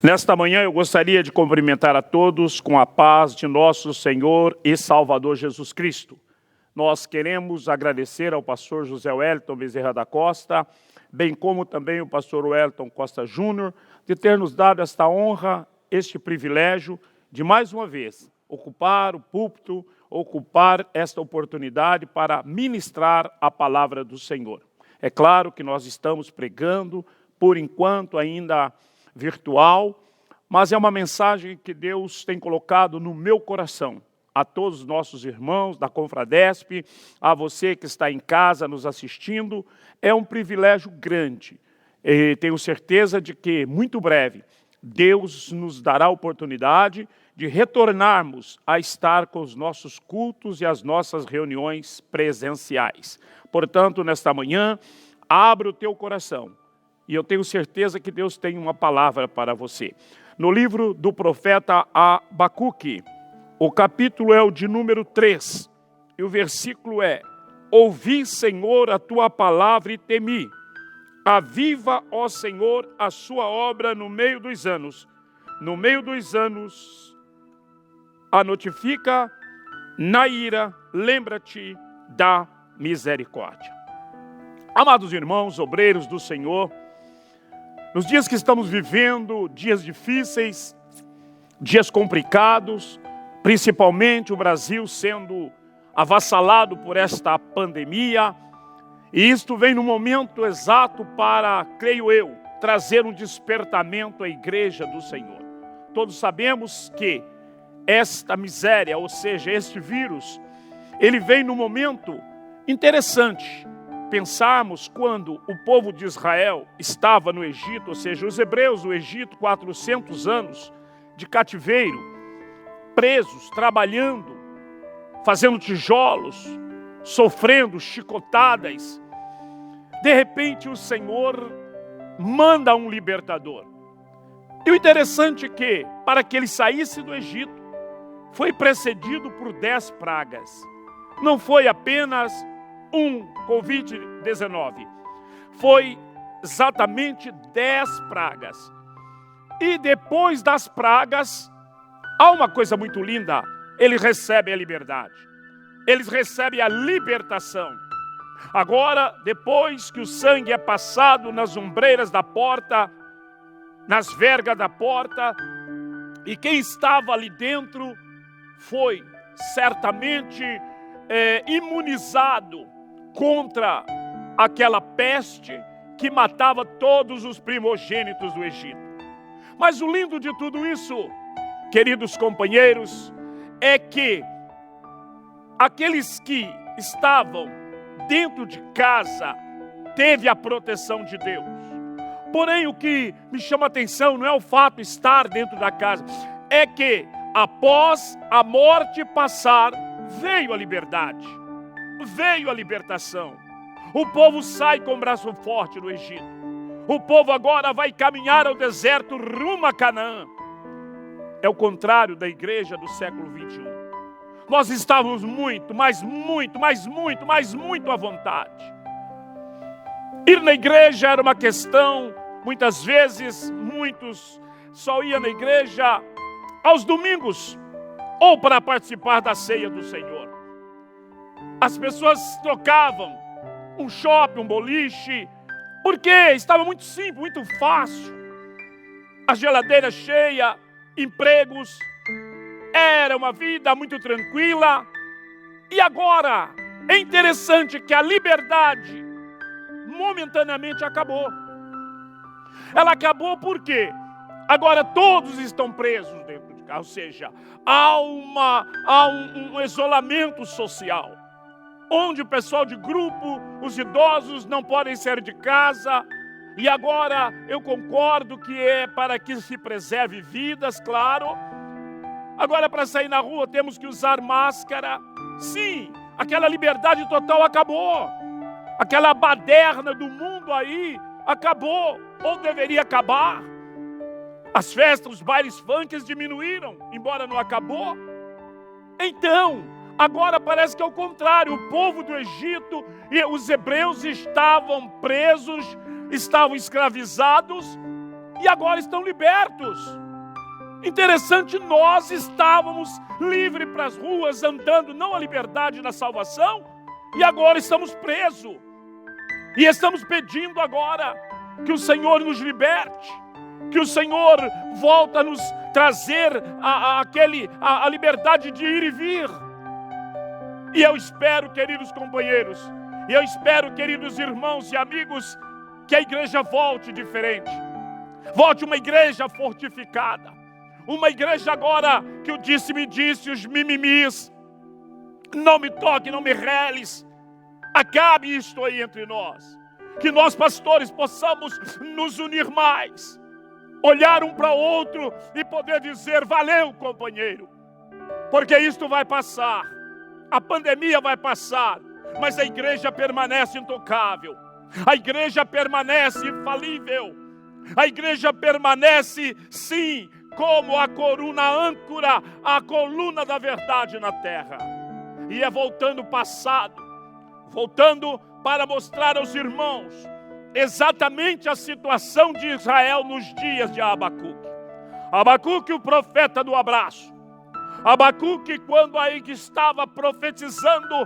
Nesta manhã eu gostaria de cumprimentar a todos com a paz de nosso Senhor e Salvador Jesus Cristo. Nós queremos agradecer ao pastor José Wellington Bezerra da Costa, bem como também o pastor Wellington Costa Júnior, de ter nos dado esta honra, este privilégio de mais uma vez ocupar o púlpito, ocupar esta oportunidade para ministrar a palavra do Senhor. É claro que nós estamos pregando, por enquanto ainda virtual, mas é uma mensagem que Deus tem colocado no meu coração. A todos os nossos irmãos da Confradesp, a você que está em casa nos assistindo, é um privilégio grande. E tenho certeza de que, muito breve, Deus nos dará a oportunidade de retornarmos a estar com os nossos cultos e as nossas reuniões presenciais. Portanto, nesta manhã, abra o teu coração. E eu tenho certeza que Deus tem uma palavra para você. No livro do profeta Abacuque, o capítulo é o de número 3. E o versículo é: Ouvi, Senhor, a tua palavra e temi. Aviva, ó Senhor, a sua obra no meio dos anos. No meio dos anos, a notifica na ira, lembra-te da misericórdia. Amados irmãos, obreiros do Senhor, nos dias que estamos vivendo, dias difíceis, dias complicados, principalmente o Brasil sendo avassalado por esta pandemia, e isto vem no momento exato para, creio eu, trazer um despertamento à igreja do Senhor. Todos sabemos que esta miséria, ou seja, este vírus, ele vem no momento interessante. Pensarmos quando o povo de Israel estava no Egito, ou seja, os hebreus do Egito, 400 anos de cativeiro, presos, trabalhando, fazendo tijolos, sofrendo chicotadas. De repente o Senhor manda um libertador. E o interessante é que, para que ele saísse do Egito, foi precedido por 10 pragas. Não foi apenas um Covid-19. Foi exatamente 10 pragas. E depois das pragas, há uma coisa muito linda. Eles recebem a liberdade. Eles recebem a libertação. Agora, depois que o sangue é passado nas ombreiras da porta, nas vergas da porta, e quem estava ali dentro foi certamente imunizado contra aquela peste que matava todos os primogênitos do Egito. Mas o lindo de tudo isso, queridos companheiros, é que aqueles que estavam dentro de casa teve a proteção de Deus. Porém, o que me chama a atenção não é o fato de estar dentro da casa, é que após a morte passar, veio a liberdade. Veio a libertação. O povo sai com o braço forte do Egito. O povo agora vai caminhar ao deserto rumo a Canaã. É o contrário da igreja do século 21. Nós estávamos muito à vontade. Ir na igreja era uma questão, muitas vezes, muitos só iam na igreja aos domingos ou para participar da ceia do Senhor. As pessoas trocavam um shopping, um boliche, porque estava muito simples, muito fácil. A geladeira cheia, empregos, era uma vida muito tranquila. E agora, é interessante que a liberdade momentaneamente acabou. Ela acabou porque agora todos estão presos dentro de casa, ou seja, há um isolamento social, onde o pessoal de grupo, os idosos não podem sair de casa. E agora eu concordo que é para que se preserve vidas, claro. Agora, para sair na rua temos que usar máscara. Sim, aquela liberdade total acabou. Aquela baderna do mundo aí acabou, ou deveria acabar. As festas, os bailes funks diminuíram, embora não acabou. Então, agora parece que é o contrário. O povo do Egito e os hebreus estavam presos, estavam escravizados, e agora estão libertos. Interessante, nós estávamos livres para as ruas, andando, não a liberdade da salvação, e agora estamos presos. E estamos pedindo agora que o Senhor nos liberte, que o Senhor volte a nos trazer a liberdade de ir e vir. E eu espero, queridos companheiros, e eu espero, queridos irmãos e amigos, que a igreja volte diferente. Volte uma igreja fortificada. Uma igreja agora que o disse-me disse, os mimimis, não me toque, não me reles. Acabe isto aí entre nós. Que nós, pastores, possamos nos unir mais. Olhar um para o outro e poder dizer, valeu, companheiro. Porque isto vai passar. A pandemia vai passar. Mas a igreja permanece intocável. A igreja permanece infalível. A igreja permanece, sim, como a coluna âncora, a coluna da verdade na terra. E é voltando o passado, voltando para mostrar aos irmãos exatamente a situação de Israel nos dias de Abacuque. Abacuque, o profeta do abraço. Abacuque, quando aí estava profetizando,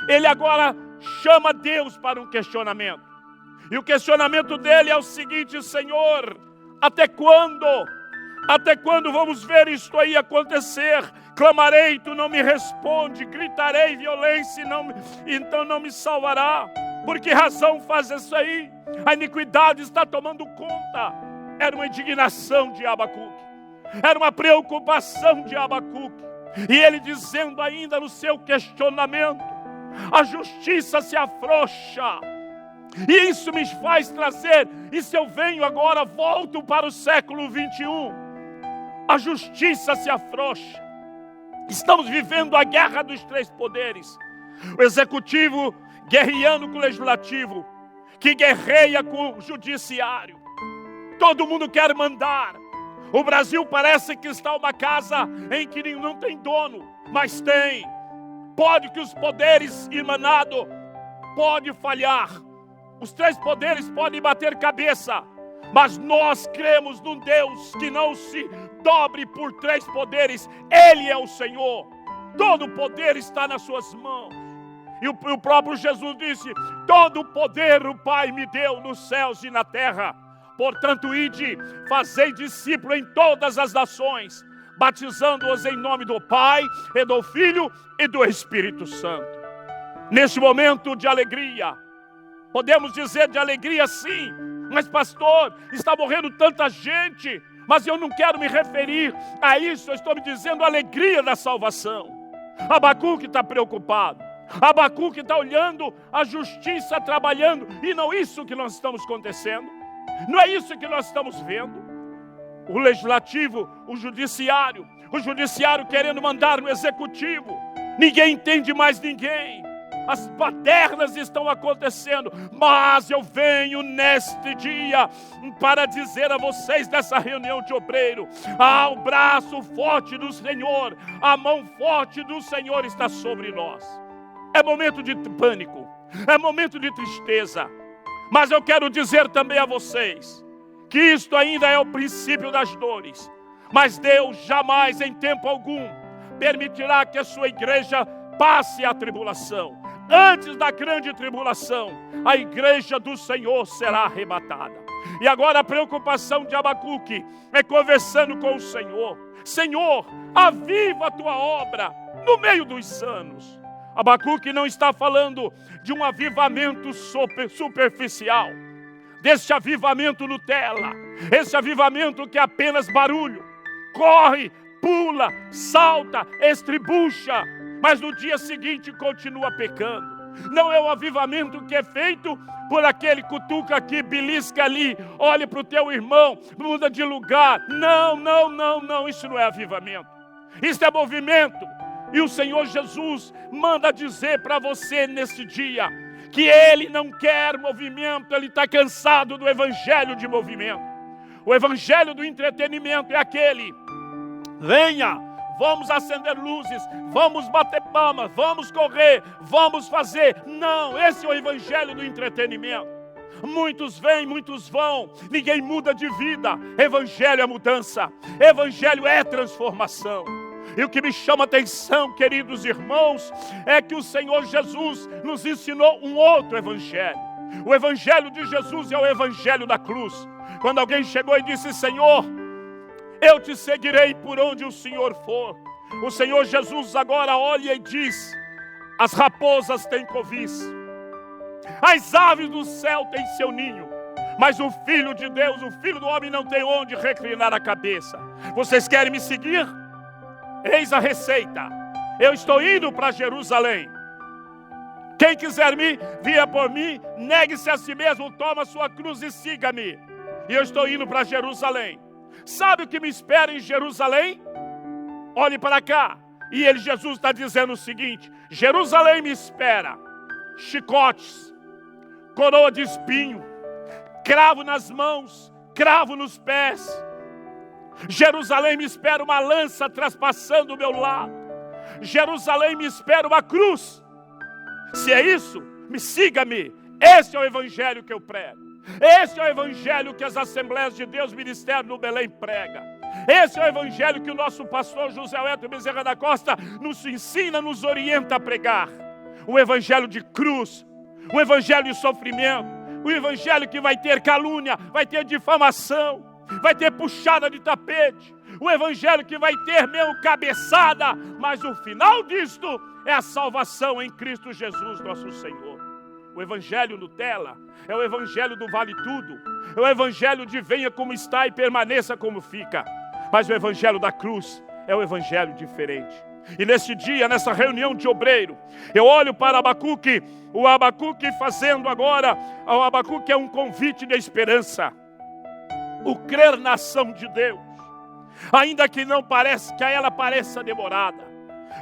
ele agora chama Deus para um questionamento. E o questionamento dele é o seguinte: Senhor, até quando? Até quando vamos ver isto aí acontecer? Clamarei, tu não me responde, gritarei violência, então não me salvará. Por que razão faz isso aí? A iniquidade está tomando conta. Era uma indignação de Abacuque, era uma preocupação de Abacuque. E ele dizendo ainda no seu questionamento, a justiça se afrouxa. E isso me faz trazer, e se eu venho agora, volto para o século 21, a justiça se afrouxa. Estamos vivendo a guerra dos três poderes. O executivo guerreando com o legislativo, que guerreia com o judiciário. Todo mundo quer mandar. O Brasil parece que está uma casa em que não tem dono, mas tem. Pode que os poderes emanados pode falhar. Os três poderes podem bater cabeça, mas nós cremos num Deus que não se dobre por três poderes. Ele é o Senhor. Todo o poder está nas suas mãos. E o próprio Jesus disse, todo o poder o Pai me deu nos céus e na terra. Portanto, ide, fazei discípulo em todas as nações, batizando-os em nome do Pai, e do Filho e do Espírito Santo. Neste momento de alegria, podemos dizer de alegria sim, mas pastor, está morrendo tanta gente, mas eu não quero me referir a isso, eu estou me dizendo a alegria da salvação. Abacuque está preocupado, Abacuque está olhando a justiça trabalhando, e não é isso que nós estamos acontecendo, não é isso que nós estamos vendo. O legislativo, o judiciário querendo mandar no executivo, ninguém entende mais ninguém. As badernas estão acontecendo, mas eu venho neste dia para dizer a vocês dessa reunião de obreiro, o braço forte do Senhor, a mão forte do Senhor está sobre nós. É momento de pânico, é momento de tristeza, mas eu quero dizer também a vocês, que isto ainda é o princípio das dores, mas Deus jamais em tempo algum permitirá que a sua igreja passe a tribulação. Antes da grande tribulação, a igreja do Senhor será arrebatada. E agora a preocupação de Abacuque é conversando com o Senhor. Senhor, aviva a tua obra no meio dos anos. Abacuque não está falando de um avivamento superficial, desse avivamento Nutella, esse avivamento que é apenas barulho, corre, pula, salta, estribucha, mas no dia seguinte continua pecando. Não é o avivamento que é feito por aquele cutuca aqui, belisca ali, olha para o teu irmão, muda de lugar. Não, isso não é avivamento. Isso é movimento. E o Senhor Jesus manda dizer para você nesse dia, que Ele não quer movimento, Ele está cansado do evangelho de movimento. O evangelho do entretenimento é aquele, venha, vamos acender luzes, vamos bater palmas, vamos correr, vamos fazer. Não, esse é o evangelho do entretenimento. Muitos vêm, muitos vão, ninguém muda de vida. Evangelho é mudança, evangelho é transformação. E o que me chama a atenção, queridos irmãos, é que o Senhor Jesus nos ensinou um outro evangelho. O evangelho de Jesus é o evangelho da cruz. Quando alguém chegou e disse: Senhor, eu te seguirei por onde o Senhor for. O Senhor Jesus agora olha e diz: as raposas têm covis, as aves do céu têm seu ninho, mas o Filho de Deus, o Filho do homem, não tem onde reclinar a cabeça. Vocês querem me seguir? Eis a receita. Eu estou indo para Jerusalém. Quem quiser vir por mim, negue-se a si mesmo, toma a sua cruz e siga-me. E eu estou indo para Jerusalém. Sabe o que me espera em Jerusalém? Olhe para cá. E Jesus está dizendo o seguinte: Jerusalém me espera chicotes, coroa de espinho, cravo nas mãos, cravo nos pés. Jerusalém me espera uma lança traspassando o meu lado. Jerusalém me espera uma cruz. Se é isso, siga-me. Esse é o evangelho que eu prego. Esse é o evangelho que as Assembleias de Deus, Ministério no Belém, prega. Esse é o evangelho que o nosso pastor José Wellington Bezerra da Costa nos ensina, nos orienta a pregar. Um evangelho de cruz, um evangelho de sofrimento, um evangelho que vai ter calúnia, vai ter difamação, vai ter puxada de tapete, um evangelho que vai ter mesmo cabeçada, mas o final disto é a salvação em Cristo Jesus, nosso Senhor. O evangelho Nutella é o evangelho do vale tudo, é o evangelho de venha como está e permaneça como fica. Mas o evangelho da cruz é o evangelho diferente. E nesse dia, nessa reunião de obreiro, eu olho para Abacuque, o Abacuque fazendo agora, o Abacuque é um convite de esperança. O crer na ação de Deus, ainda que não pareça, que ela pareça demorada,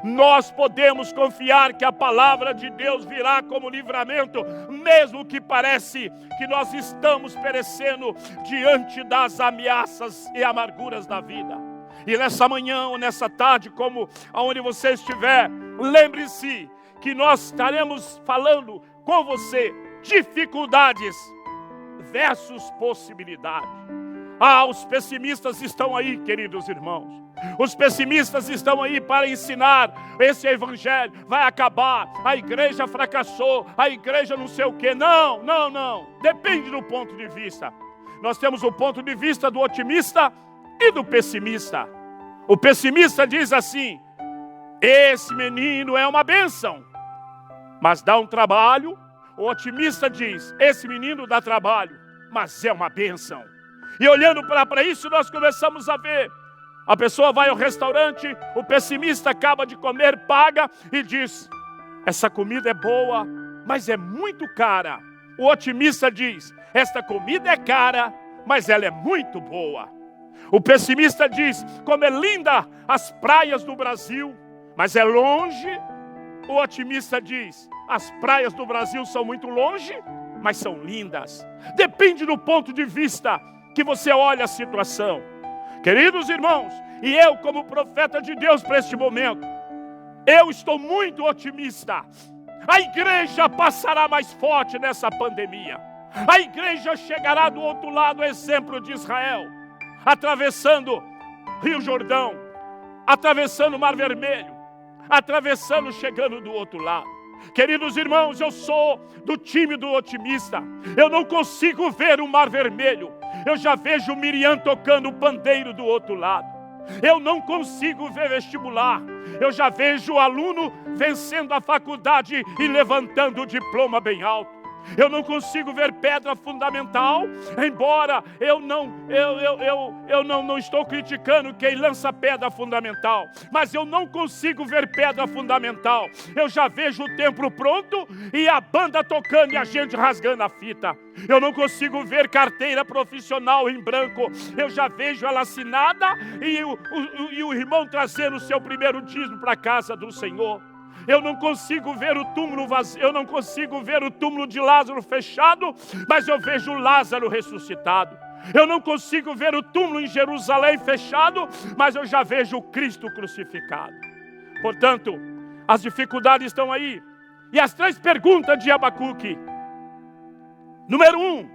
nós podemos confiar que a palavra de Deus virá como livramento, mesmo que parece que nós estamos perecendo diante das ameaças e amarguras da vida. E nessa manhã ou nessa tarde, como aonde você estiver, lembre-se que nós estaremos falando com você dificuldades versus possibilidade. Os pessimistas estão aí, queridos irmãos. Os pessimistas estão aí para ensinar esse evangelho. Vai acabar, a igreja fracassou, a igreja não sei o quê. Não. Depende do ponto de vista. Nós temos o ponto de vista do otimista e do pessimista. O pessimista diz assim: esse menino é uma bênção, mas dá um trabalho. O otimista diz: esse menino dá trabalho, mas é uma bênção. E olhando para isso, nós começamos a ver. A pessoa vai ao restaurante, o pessimista acaba de comer, paga e diz: essa comida é boa, mas é muito cara. O otimista diz: esta comida é cara, mas ela é muito boa. O pessimista diz: como é linda as praias do Brasil, mas é longe. O otimista diz: as praias do Brasil são muito longe, mas são lindas. Depende do ponto de vista que você olha a situação. Queridos irmãos, e eu como profeta de Deus para este momento, eu estou muito otimista. A igreja passará mais forte nessa pandemia. A igreja chegará do outro lado, exemplo de Israel, atravessando Rio Jordão, atravessando o Mar Vermelho, chegando do outro lado. Queridos irmãos, eu sou do time do otimista. Eu não consigo ver o Mar Vermelho. Eu já vejo Miriam tocando o pandeiro do outro lado. Eu não consigo ver vestibular. Eu já vejo o aluno vencendo a faculdade e levantando o diploma bem alto. Eu não consigo ver pedra fundamental, embora eu não estou criticando quem lança pedra fundamental, mas eu não consigo ver pedra fundamental. Eu já vejo o templo pronto e a banda tocando e a gente rasgando a fita. Eu não consigo ver carteira profissional em branco. Eu já vejo ela assinada e o irmão trazendo o seu primeiro dízimo para a casa do Senhor. Eu não consigo ver o túmulo vazio, eu não consigo ver o túmulo de Lázaro fechado, mas eu vejo Lázaro ressuscitado. Eu não consigo ver o túmulo em Jerusalém fechado, mas eu já vejo o Cristo crucificado. Portanto, as dificuldades estão aí. E as 3 perguntas de Abacuque: Número 1,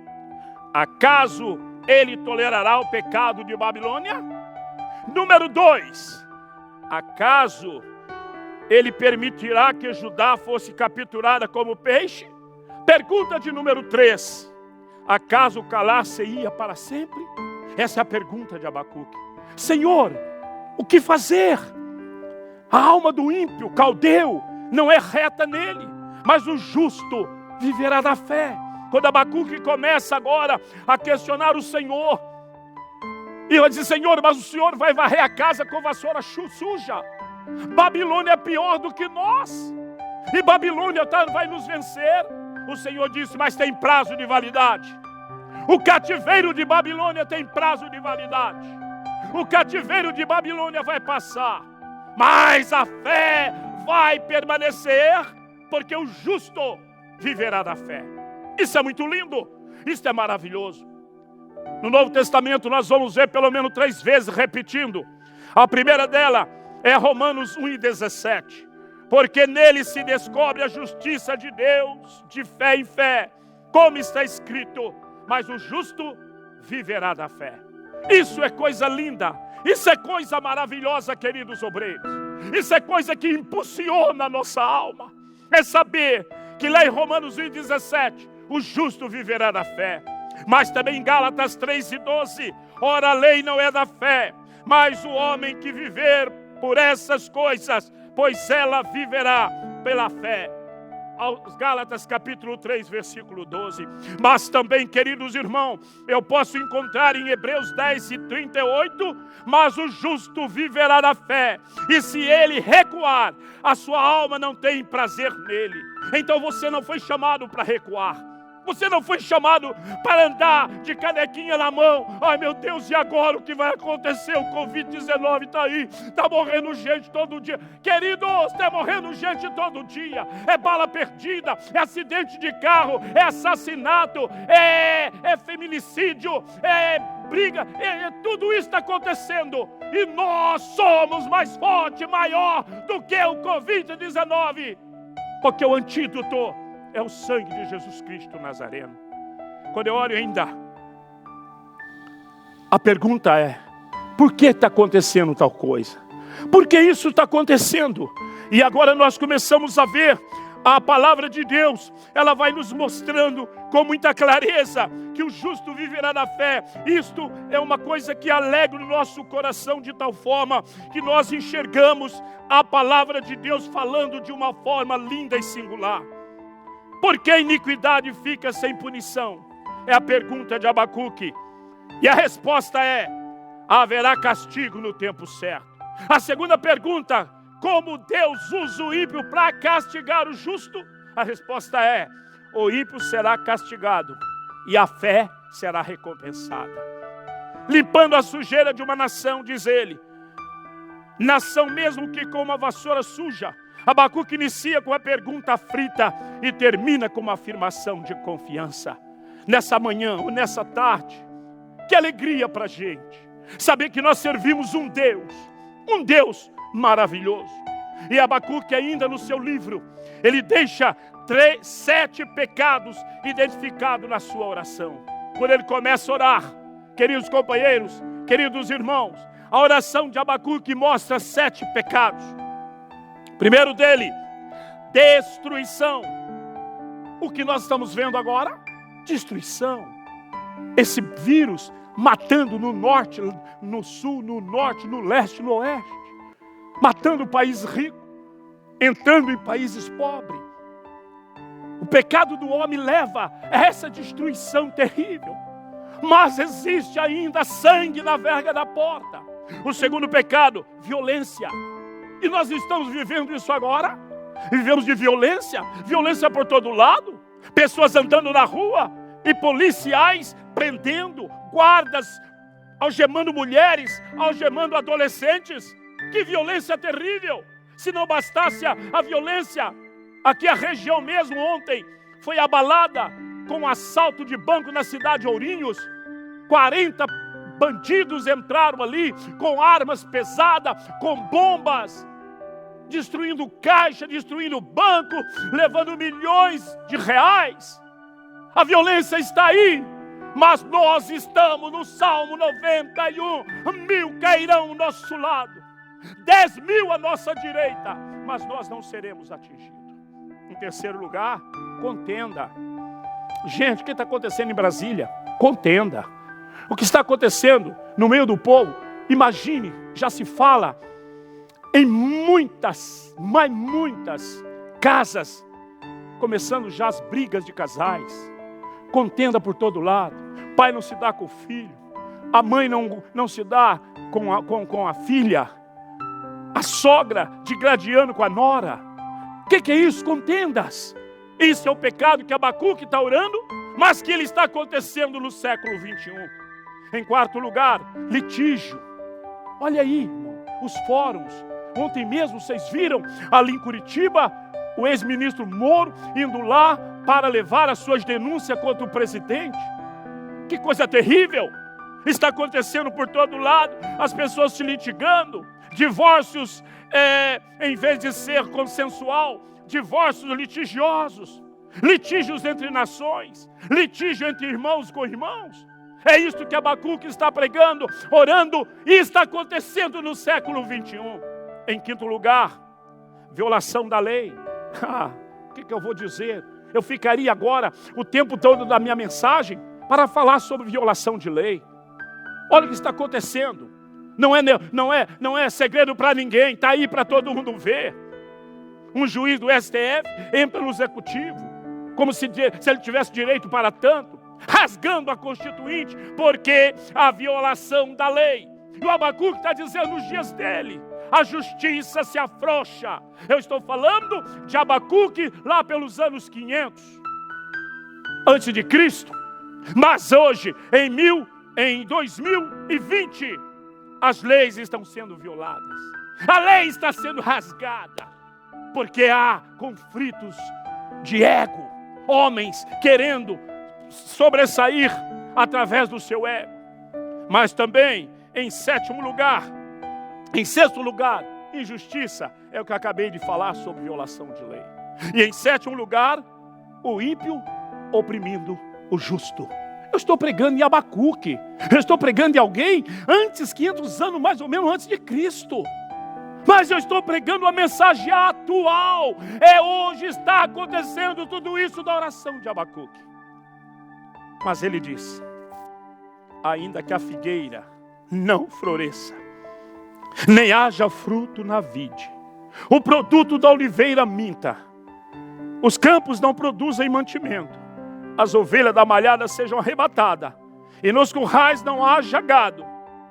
acaso ele tolerará o pecado de Babilônia? Número 2, acaso ele permitirá que Judá fosse capturada como peixe? Pergunta de número 3, acaso calar-se-ia para sempre? Essa é a pergunta de Abacuque. Senhor, o que fazer? A alma do ímpio, caldeu, não é reta nele, mas o justo viverá da fé. Quando Abacuque começa agora a questionar o Senhor, e vai dizer: Senhor, mas o Senhor vai varrer a casa com vassoura suja. Babilônia é pior do que nós, e Babilônia vai nos vencer. O Senhor disse: mas tem prazo de validade. O cativeiro de Babilônia tem prazo de validade. O cativeiro de Babilônia vai passar, mas a fé vai permanecer, porque o justo viverá da fé. Isso é muito lindo, isso é maravilhoso. No Novo Testamento nós vamos ver pelo menos 3 vezes repetindo. A primeira dela é Romanos 1:17. Porque nele se descobre a justiça de Deus, de fé em fé, como está escrito: mas o justo viverá da fé. Isso é coisa linda, isso é coisa maravilhosa, queridos obreiros. Isso é coisa que impulsiona a nossa alma. É saber que lá em Romanos 1:17, o justo viverá da fé. Mas também em Gálatas 3:12, ora a lei não é da fé, mas o homem que viver por essas coisas, pois ela viverá pela fé. Aos Gálatas capítulo 3, versículo 12. Mas também, queridos irmãos, eu posso encontrar em Hebreus 10:38, mas o justo viverá da fé, e se ele recuar, a sua alma não tem prazer nele. Então você não foi chamado para recuar. Você não foi chamado para andar de canequinha na mão. Ai meu Deus, e agora o que vai acontecer? O Covid-19 está aí, está morrendo gente todo dia. Queridos, está morrendo gente todo dia. É bala perdida, é acidente de carro, é assassinato, é feminicídio, é briga, tudo isso está acontecendo. E nós somos mais forte, maior do que o Covid-19. Porque o antídoto é o sangue de Jesus Cristo Nazareno. Quando eu olho ainda, a pergunta é: por que está acontecendo tal coisa? Por que isso está acontecendo? E agora nós começamos a ver a palavra de Deus. Ela vai nos mostrando com muita clareza que o justo viverá da fé. Isto é uma coisa que alegra o nosso coração de tal forma que nós enxergamos a palavra de Deus falando de uma forma linda e singular. Por que a iniquidade fica sem punição? É a pergunta de Abacuque. E a resposta é: haverá castigo no tempo certo. A segunda pergunta: como Deus usa o ímpio para castigar o justo? A resposta é: o ímpio será castigado e a fé será recompensada. Limpando a sujeira de uma nação, diz ele, nação mesmo que com uma vassoura suja. Abacuque inicia com a pergunta aflita e termina com uma afirmação de confiança. Nessa manhã ou nessa tarde, que alegria para a gente saber que nós servimos um Deus maravilhoso. E Abacuque ainda no seu livro, ele deixa 7 pecados identificados na sua oração. Quando ele começa a orar, queridos companheiros, queridos irmãos, a oração de Abacuque mostra 7 pecados. Primeiro dele, destruição. O que nós estamos vendo agora? Destruição. Esse vírus matando no norte, no sul, no norte, no leste, no oeste. Matando o país rico, entrando em países pobres. O pecado do homem leva a essa destruição terrível. Mas existe ainda sangue na verga da porta. O segundo pecado, violência. E nós estamos vivendo isso agora. Vivemos de violência, violência por todo lado. Pessoas andando na rua e policiais prendendo, guardas algemando mulheres, algemando adolescentes. Que violência terrível! Se não bastasse a violência, aqui a região mesmo ontem foi abalada com um assalto de banco na cidade de Ourinhos. 40 bandidos entraram ali com armas pesadas, com bombas, destruindo caixa, destruindo banco, levando milhões de reais. A violência está aí, mas nós estamos no Salmo 91. 1000 cairão ao nosso lado, 10.000 à nossa direita, mas nós não seremos atingidos. Em terceiro lugar, contenda. Gente, o que está acontecendo em Brasília? Contenda. O que está acontecendo no meio do povo? Imagine, já se fala em muitas casas, começando já as brigas de casais. Contenda por todo lado. Pai não se dá com o filho, a mãe não se dá com a filha, a sogra digladiando com a nora. O que é isso? Contendas. Isso é o pecado que Abacuque está orando, mas que ele está acontecendo no século 21. Em quarto lugar, litígio. Olha aí, irmão, os fóruns. Ontem mesmo vocês viram ali em Curitiba o ex-ministro Moro indo lá para levar as suas denúncias contra o presidente. Que coisa terrível! Está acontecendo por todo lado, as pessoas se litigando, divórcios em vez de ser consensual, divórcios litigiosos, litígios entre nações, litígio entre irmãos com irmãos. É isto que Abacuque está pregando, orando, e está acontecendo no século 21. Em quinto lugar, violação da lei. O que eu vou dizer? Eu ficaria agora o tempo todo da minha mensagem para falar sobre violação de lei. Olha o que está acontecendo. Não é segredo para ninguém, está aí para todo mundo ver. Um juiz do STF entra no executivo, como se ele tivesse direito para tanto, rasgando a Constituinte, porque a violação da lei. E o Abacuque está dizendo nos dias dele, a justiça se afrouxa. Eu estou falando de Abacuque lá pelos anos 500 antes de Cristo. Mas hoje, em 2020, as leis estão sendo violadas. A lei está sendo rasgada, porque há conflitos de ego, homens querendo sobressair através do seu ego. Mas também, em sexto lugar, injustiça, é o que eu acabei de falar sobre violação de lei. E em sétimo lugar, o ímpio oprimindo o justo. Eu estou pregando em Abacuque, eu estou pregando em alguém antes, 500 anos mais ou menos antes de Cristo. Mas eu estou pregando a mensagem atual. Hoje está acontecendo tudo isso da oração de Abacuque. Mas ele diz, ainda que a figueira não floresça, nem haja fruto na vide, o produto da oliveira minta, os campos não produzem mantimento, as ovelhas da malhada sejam arrebatadas, e nos currais não haja gado,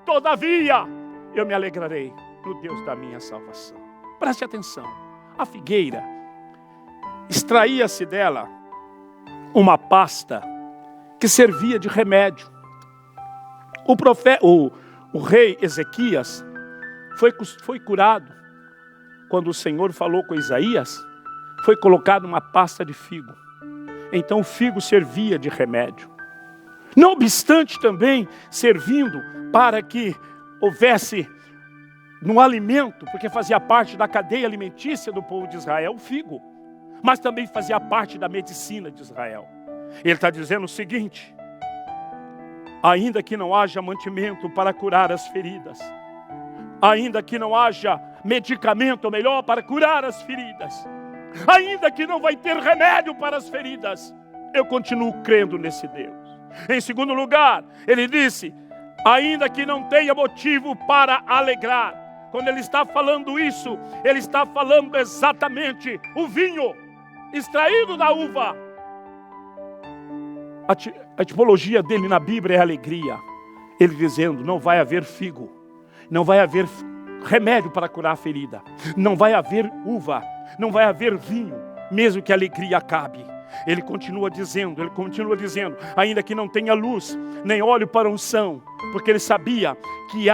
todavia eu me alegrarei no Deus da minha salvação. Preste atenção, a figueira, extraía-se dela uma pasta que servia de remédio. O rei Ezequias foi curado quando o Senhor falou com Isaías, foi colocado uma pasta de figo. Então o figo servia de remédio. Não obstante também servindo para que houvesse no alimento, porque fazia parte da cadeia alimentícia do povo de Israel, o figo, mas também fazia parte da medicina de Israel. Ele está dizendo o seguinte, ainda que não haja mantimento para curar as feridas, ainda que não haja medicamento melhor para curar as feridas, ainda que não vai ter remédio para as feridas, eu continuo crendo nesse Deus. Em segundo lugar, ele disse, ainda que não tenha motivo para alegrar. Quando ele está falando isso, ele está falando exatamente o vinho extraído da uva. A tipologia dele na Bíblia é alegria. Ele dizendo, não vai haver figo, não vai haver remédio para curar a ferida, não vai haver uva, não vai haver vinho, mesmo que a alegria acabe. Ele continua dizendo, ainda que não tenha luz, nem óleo para unção, porque ele sabia que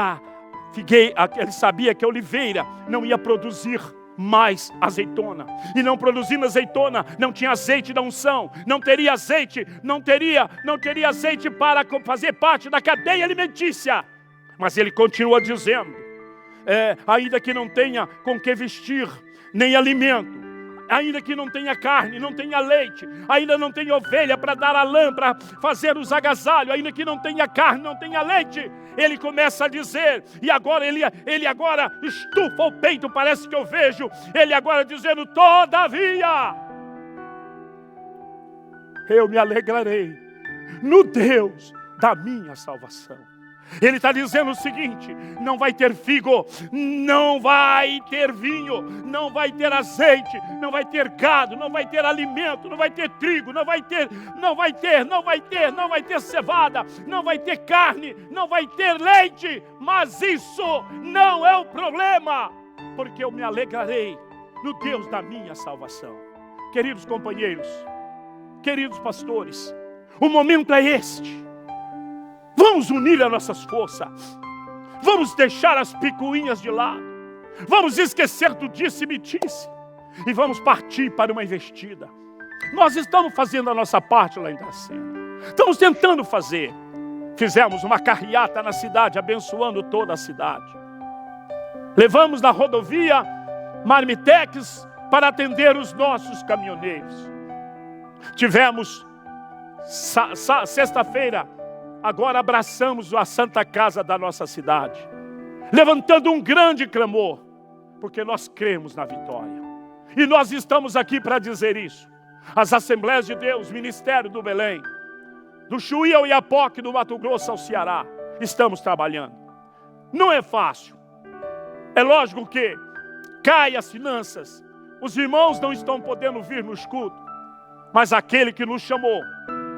ele sabia que a oliveira não ia produzir mais azeitona, e não produzindo azeitona, não tinha azeite da unção, não teria azeite para fazer parte da cadeia alimentícia. Mas ele continua dizendo, ainda que não tenha com que vestir, nem alimento, ainda que não tenha carne, não tenha leite, ainda não tenha ovelha para dar a lã, para fazer os agasalhos, ainda que não tenha carne, não tenha leite, ele começa a dizer, e agora ele agora estufa o peito, parece que eu vejo, ele agora dizendo, todavia, eu me alegrarei no Deus da minha salvação. Ele está dizendo o seguinte, não vai ter figo, não vai ter vinho, não vai ter azeite, não vai ter gado, não vai ter alimento, não vai ter trigo, não vai ter cevada, não vai ter carne, não vai ter leite, mas isso não é o problema, porque eu me alegrarei no Deus da minha salvação. Queridos companheiros, queridos pastores, o momento é este. Vamos unir as nossas forças. Vamos deixar as picuinhas de lado. Vamos esquecer do disse-me-disse. E vamos partir para uma investida. Nós estamos fazendo a nossa parte lá em Dracena. Estamos tentando fazer. Fizemos uma carreata na cidade, abençoando toda a cidade. Levamos na rodovia marmitex para atender os nossos caminhoneiros. Tivemos sexta-feira, agora abraçamos a Santa Casa da nossa cidade, levantando um grande clamor, porque nós cremos na vitória. E nós estamos aqui para dizer isso. As Assembleias de Deus, Ministério do Belém, do Chuí ao Iapoque, do Mato Grosso ao Ceará, estamos trabalhando. Não é fácil. É lógico que cai as finanças, os irmãos não estão podendo vir nos cultos, mas aquele que nos chamou,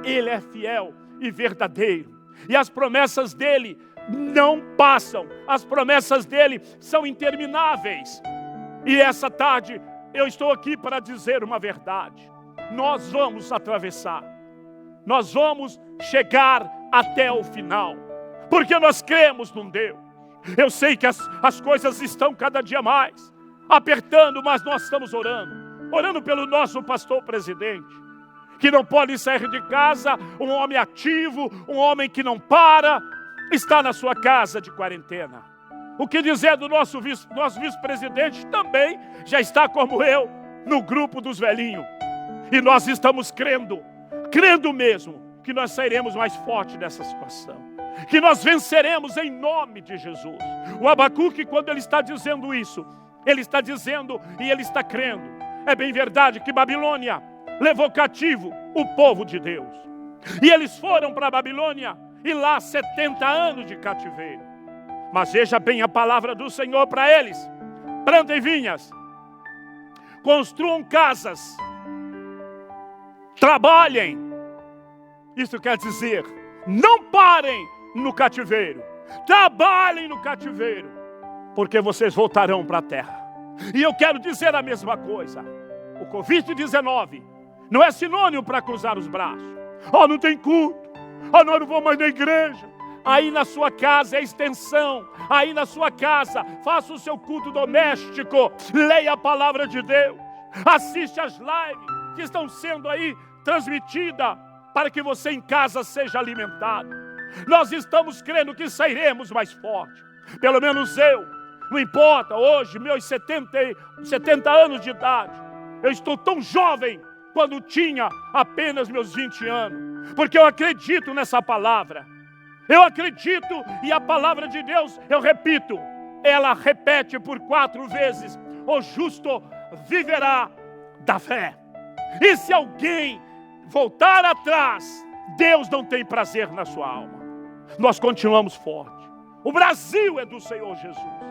Ele é fiel e verdadeiro. E as promessas dele não passam. As promessas dele são intermináveis. E essa tarde eu estou aqui para dizer uma verdade. Nós vamos atravessar. Nós vamos chegar até o final. Porque nós cremos num Deus. Eu sei que as coisas estão cada dia mais apertando, mas nós estamos orando. Orando pelo nosso pastor presidente, que não pode sair de casa, um homem ativo, um homem que não para, está na sua casa de quarentena. O que dizer do nosso vice-presidente também já está como eu, no grupo dos velhinhos. E nós estamos crendo mesmo, que nós sairemos mais fortes dessa situação. Que nós venceremos em nome de Jesus. O Abacuque, quando ele está dizendo isso, ele está dizendo e ele está crendo. É bem verdade que Babilônia levou cativo o povo de Deus. E eles foram para a Babilônia, e lá 70 anos de cativeiro. Mas veja bem a palavra do Senhor para eles: plantem vinhas, construam casas, trabalhem. Isso quer dizer, não parem no cativeiro, trabalhem no cativeiro, porque vocês voltarão para a terra. E eu quero dizer a mesma coisa. O Covid-19 não é sinônimo para cruzar os braços. Não tem culto. Nós não vamos mais na igreja. Aí na sua casa é extensão. Aí na sua casa, faça o seu culto doméstico. Leia a palavra de Deus. Assiste as lives que estão sendo aí transmitidas, para que você em casa seja alimentado. Nós estamos crendo que sairemos mais forte. Pelo menos eu. Não importa, hoje, meus 70 anos de idade, eu estou tão jovem quando tinha apenas meus 20 anos, porque eu acredito nessa palavra. Eu acredito, e a palavra de Deus, eu repito, ela repete por 4 vezes: o justo viverá da fé. E se alguém voltar atrás, Deus não tem prazer na sua alma. Nós continuamos forte. O Brasil é do Senhor Jesus.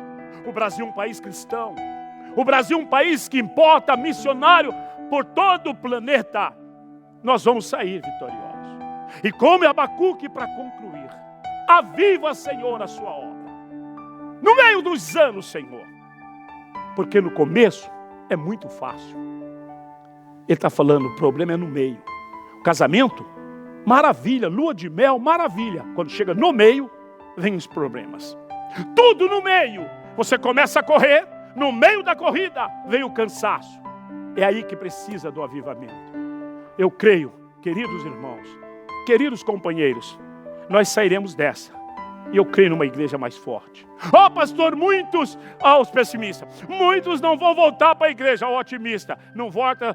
O Brasil é um país cristão. O Brasil é um país que importa missionário por todo o planeta. Nós vamos sair vitoriosos. E como Abacuque, para concluir: aviva, Senhor, a sua obra no meio dos anos, Senhor, porque no começo é muito fácil. Ele está falando, o problema é no meio. O casamento, maravilha, lua de mel, maravilha. Quando chega no meio, vem os problemas. Tudo no meio. Você começa a correr, no meio da corrida vem o cansaço. É aí que precisa do avivamento. Eu creio, queridos irmãos, queridos companheiros, nós sairemos dessa. E eu creio numa igreja mais forte. Pastor, muitos, os pessimistas, muitos não vão voltar para a igreja. O otimista, não volta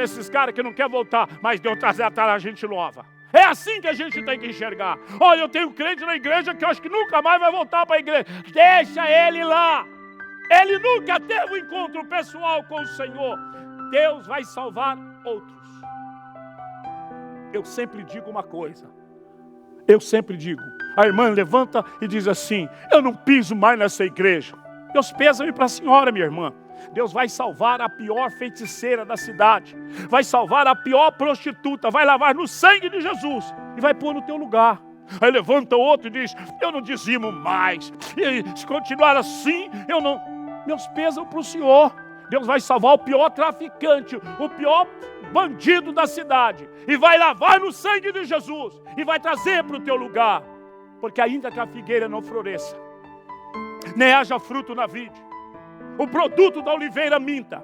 esses caras que não querem voltar, mas Deus trará a gente nova. É assim que a gente tem que enxergar. Olha, eu tenho crente na igreja que eu acho que nunca mais vai voltar para a igreja. Deixa ele lá. Ele nunca teve um encontro pessoal com o Senhor. Deus vai salvar outros. Eu sempre digo uma coisa. A irmã levanta e diz assim: eu não piso mais nessa igreja. Deus pesa-me para a senhora, minha irmã. Deus vai salvar a pior feiticeira da cidade. Vai salvar a pior prostituta. Vai lavar no sangue de Jesus e vai pôr no teu lugar. Aí levanta outro e diz: eu não dizimo mais. E se continuar assim, eu não... Meus pesam para o Senhor. Deus vai salvar o pior traficante, o pior bandido da cidade, e vai lavar no sangue de Jesus, e vai trazer para o teu lugar. Porque ainda que a figueira não floresça, nem haja fruto na vide, o produto da oliveira minta,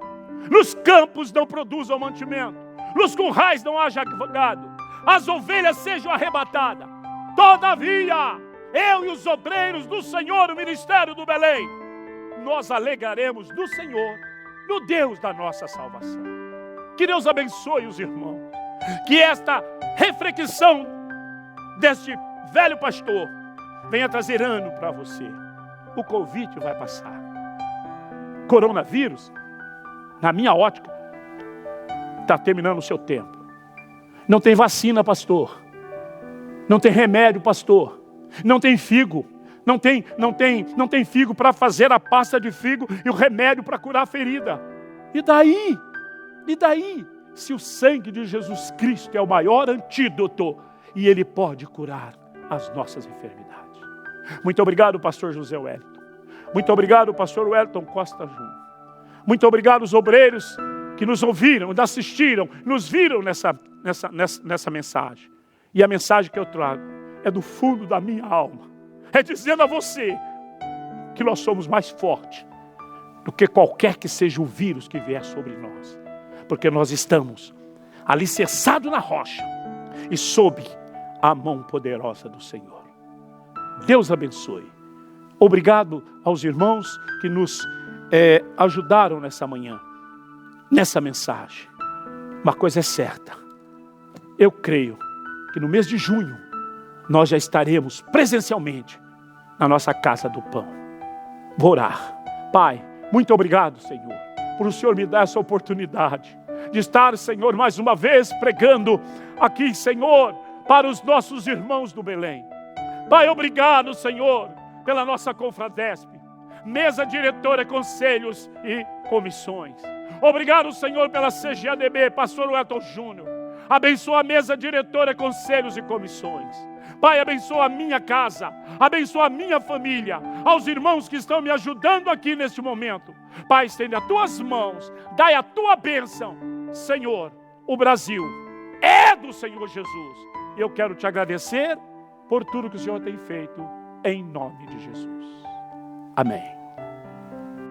nos campos não produzam mantimento, nos currais não haja gado, as ovelhas sejam arrebatadas, todavia, eu e os obreiros do Senhor, o ministério do Belém, nós alegraremos no Senhor, no Deus da nossa salvação. Que Deus abençoe os irmãos. Que esta reflexão deste velho pastor venha trazer ânimo para você. O Covid vai passar. Coronavírus, na minha ótica, está terminando o seu tempo. Não tem vacina, pastor. Não tem remédio, pastor. Não tem figo. Não tem figo para fazer a pasta de figo e o remédio para curar a ferida. E daí? Se o sangue de Jesus Cristo é o maior antídoto e Ele pode curar as nossas enfermidades. Muito obrigado, pastor José Wellington. Muito obrigado, pastor Wellington Costa Júnior. Muito obrigado os obreiros que nos ouviram, nos assistiram, nos viram nessa mensagem. E a mensagem que eu trago é do fundo da minha alma. É dizendo a você que nós somos mais fortes do que qualquer que seja o vírus que vier sobre nós. Porque nós estamos alicerçados na rocha e sob a mão poderosa do Senhor. Deus abençoe. Obrigado aos irmãos que nos ajudaram nessa manhã, nessa mensagem. Uma coisa é certa. Eu creio que no mês de junho nós já estaremos presencialmente na nossa casa do pão. Vou orar. Pai, muito obrigado, Senhor, por o Senhor me dar essa oportunidade de estar, Senhor, mais uma vez pregando aqui, Senhor, para os nossos irmãos do Belém. Pai, obrigado, Senhor, pela nossa Confradesp, mesa diretora, conselhos e comissões. Obrigado, Senhor, pela CGADB, pastor Wellington Júnior. Abençoa a mesa diretora, conselhos e comissões. Pai, abençoa a minha casa, abençoa a minha família, aos irmãos que estão me ajudando aqui neste momento. Pai, estende as tuas mãos, dai a tua bênção. Senhor, o Brasil é do Senhor Jesus. E eu quero te agradecer por tudo que o Senhor tem feito, em nome de Jesus. Amém.